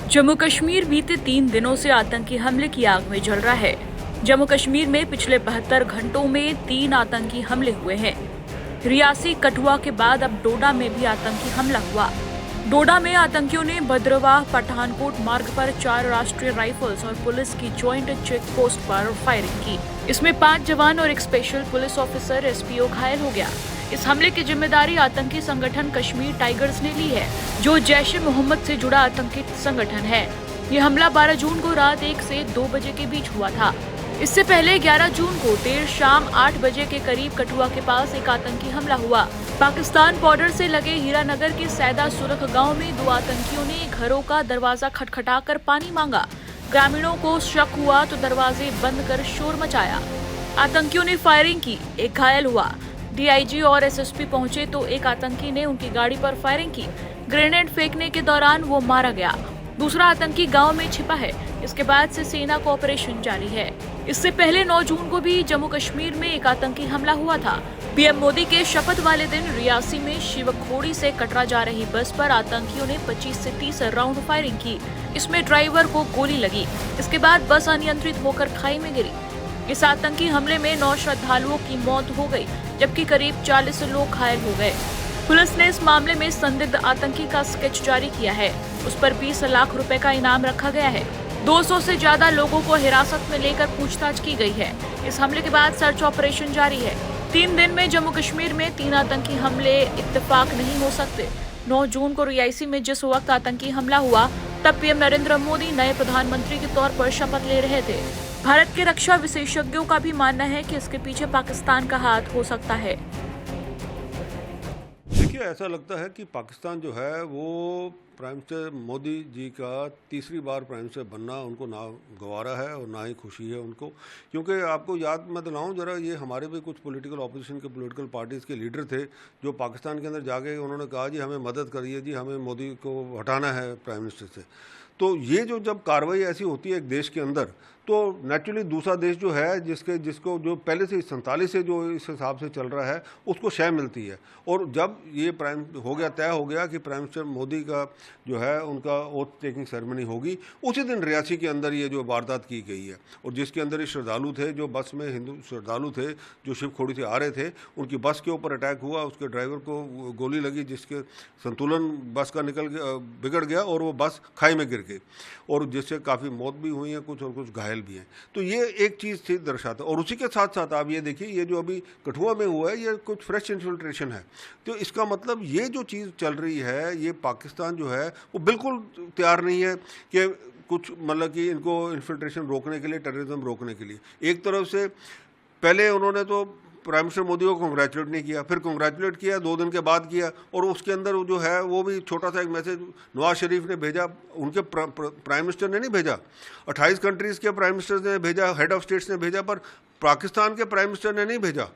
जम्मू कश्मीर बीते 3 दिनों से आतंकी हमले की आग में जल रहा है। जम्मू कश्मीर में पिछले 72 घंटों में 3 आतंकी हमले हुए हैं। रियासी कठुआ के बाद अब डोडा में भी आतंकी हमला हुआ। डोडा में आतंकियों ने भद्रवाह पठानकोट मार्ग पर 4 राष्ट्रीय राइफल्स और पुलिस की ज्वाइंट चेक पोस्ट पर फायरिंग की। इसमें 5 जवान और एक स्पेशल पुलिस ऑफिसर एसपीओ घायल हो गया। इस हमले की जिम्मेदारी आतंकी संगठन कश्मीर टाइगर्स ने ली है, जो जैश-ए-मोहम्मद से जुड़ा आतंकी संगठन है। ये हमला 12 जून को रात 1 से 2 बजे के बीच हुआ था। इससे पहले 11 जून को देर शाम 8 बजे के करीब कठुआ के पास एक आतंकी हमला हुआ। पाकिस्तान बॉर्डर से लगे हीरानगर के सैदा सुरख गांव में 2 आतंकियों ने घरों का दरवाजा खटखटाकर पानी मांगा। ग्रामीणों को शक हुआ तो दरवाजे बंद कर शोर मचाया। आतंकियों ने फायरिंग की, एक घायल हुआ। डीआईजी और एसएसपी पहुंचे तो एक आतंकी ने उनकी गाड़ी पर फायरिंग की। ग्रेनेड फेंकने के दौरान वो मारा गया। दूसरा आतंकी गांव में छिपा है। इसके बाद से सेना का ऑपरेशन जारी है। इससे पहले 9 जून को भी जम्मू कश्मीर में एक आतंकी हमला हुआ था। पीएम मोदी के शपथ वाले दिन रियासी में शिवखोड़ी से कटरा जा रही बस पर आतंकियों ने 25 से 30 राउंड फायरिंग की। इसमें ड्राइवर को गोली लगी। इसके बाद बस अनियंत्रित होकर खाई में गिरी। इस आतंकी हमले में 9 श्रद्धालुओं की मौत हो गई, जबकि करीब 40 लोग घायल हो गए। पुलिस ने इस मामले में संदिग्ध आतंकी का स्केच जारी किया है। उस पर 20 लाख रुपए का इनाम रखा गया है। 200 से ज्यादा लोगों को हिरासत में लेकर पूछताछ की गई है। इस हमले के बाद सर्च ऑपरेशन जारी है। 3 दिन में जम्मू कश्मीर में 3 आतंकी हमले इत्तेफाक नहीं हो सकते। 9 जून को रियासी में जिस वक्त आतंकी हमला हुआ, तब पीएम नरेंद्र मोदी नए प्रधानमंत्री के तौर पर शपथ ले रहे थे। भारत के रक्षा विशेषज्ञों का भी मानना है कि इसके पीछे पाकिस्तान का हाथ हो सकता है। देखिए, ऐसा लगता है कि पाकिस्तान जो है वो प्राइम मिनिस्टर मोदी जी का तीसरी बार प्राइम मिनिस्टर बनना उनको ना गवारा है और ना ही खुशी है उनको, क्योंकि आपको याद मैं दिलाऊं जरा, ये हमारे भी कुछ पॉलिटिकल ऑपोजिशन के पॉलिटिकल पार्टीज़ के लीडर थे जो पाकिस्तान के अंदर जाके उन्होंने कहा जी हमें मदद करिए, जी हमें मोदी को हटाना है प्राइम मिनिस्टर से। तो ये जो जब कार्रवाई ऐसी होती है एक देश के अंदर, तो नेचुरली दूसरा देश जो है जिसको जो पहले से 47 से जो इस हिसाब से चल रहा है उसको शय मिलती है। और जब ये तय हो गया कि प्राइम मिनिस्टर मोदी का जो है उनका ओथ टेकिंग सेरेमनी होगी, उसी दिन रियासी के अंदर ये जो वारदात की गई है और जिसके अंदर ये श्रद्धालु थे, जो बस में हिंदू श्रद्धालु थे जो शिवखोड़ी से आ रहे थे, उनकी बस के ऊपर अटैक हुआ। उसके ड्राइवर को गोली लगी जिसके संतुलन बस का बिगड़ गया और वो बस खाई में गिर गई और जिससे काफ़ी मौत भी हुई है कुछ और कुछ घायल भी हैं। तो ये एक चीज़ थी दर्शाता। और उसी के साथ साथ आप ये देखिए, ये जो अभी कठुआ में हुआ है ये कुछ फ्रेश इन्फिल्ट्रेशन है। तो इसका मतलब ये जो चीज़ चल रही है, ये पाकिस्तान जो है वो बिल्कुल तैयार नहीं है कि कुछ मतलब कि इनको इन्फिल्ट्रेशन रोकने के लिए, टेररिज्म रोकने के लिए। एक तरफ से पहले उन्होंने तो प्राइम मिनिस्टर मोदी को कांग्रेचुलेट नहीं किया, फिर कांग्रेचुलेट किया 2 दिन के बाद किया, और उसके अंदर जो है वो भी छोटा सा एक मैसेज नवाज शरीफ ने भेजा, उनके प्राइम मिनिस्टर ने नहीं भेजा, 28 कंट्रीज़ के प्राइम मिनिस्टर्स ने भेजा, हेड ऑफ स्टेट्स ने भेजा, पर पाकिस्तान के प्राइम मिनिस्टर ने नहीं भेजा।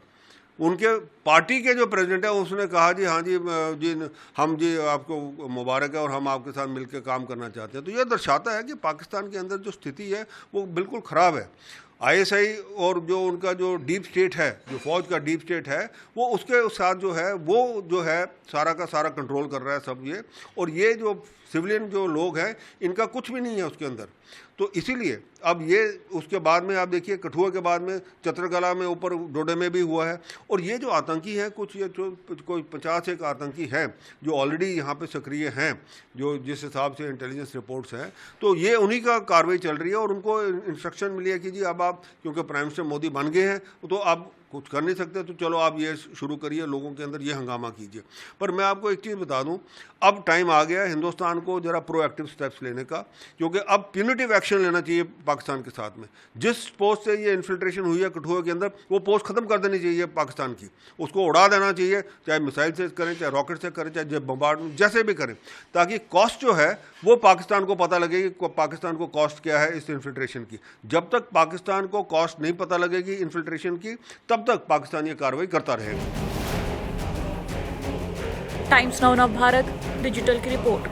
उनके पार्टी के जो प्रेसिडेंट है उसने कहा जी हाँ जी हम जी आपको मुबारक है और हम आपके साथ मिलकर काम करना चाहते हैं। तो यह दर्शाता है कि पाकिस्तान के अंदर जो स्थिति है वो बिल्कुल ख़राब है। आईएसआई और जो उनका जो डीप स्टेट है, जो फौज का डीप स्टेट है, वो उसके साथ वो जो है सारा का सारा कंट्रोल कर रहा है सब ये। और ये जो सिविलियन जो लोग हैं इनका कुछ भी नहीं है उसके अंदर। तो इसीलिए अब ये उसके बाद में आप देखिए कठुआ के बाद में चतरकला में ऊपर डोडे में भी हुआ है। और ये जो आतंकी हैं कुछ ये जो कोई 50 एक आतंकी हैं जो ऑलरेडी यहाँ पे सक्रिय हैं, जो जिस हिसाब से इंटेलिजेंस रिपोर्ट्स हैं, तो ये उन्हीं का कार्रवाई चल रही है। और उनको इंस्ट्रक्शन मिली है कि जी अब आप क्योंकि प्राइम मिनिस्टर मोदी बन गए हैं तो अब कुछ कर नहीं सकते, तो चलो आप ये शुरू करिए, लोगों के अंदर ये हंगामा कीजिए। पर मैं आपको एक चीज़ बता दूं, अब टाइम आ गया हिंदुस्तान को जरा प्रोएक्टिव स्टेप्स लेने का, क्योंकि अब प्यूनिटिव एक्शन लेना चाहिए पाकिस्तान के साथ में। जिस पोस्ट से ये इन्फिल्ट्रेशन हुई है कठुआ के अंदर, वो पोस्ट ख़त्म कर देनी चाहिए पाकिस्तान की, उसको उड़ा देना चाहिए, चाहे मिसाइल से करें, चाहे रॉकेट से करें, चाहे बम्बार्डमेंट जैसे भी करें, ताकि कॉस्ट जो है वो पाकिस्तान को पता लगे कि पाकिस्तान को कॉस्ट क्या है इस इन्फिल्ट्रेशन की। जब तक पाकिस्तान को कॉस्ट नहीं पता लगेगी इन्फिल्ट्रेशन की, तब तक पाकिस्तान ये कार्रवाई करता रहेगा। टाइम्स नाउ भारत डिजिटल की रिपोर्ट।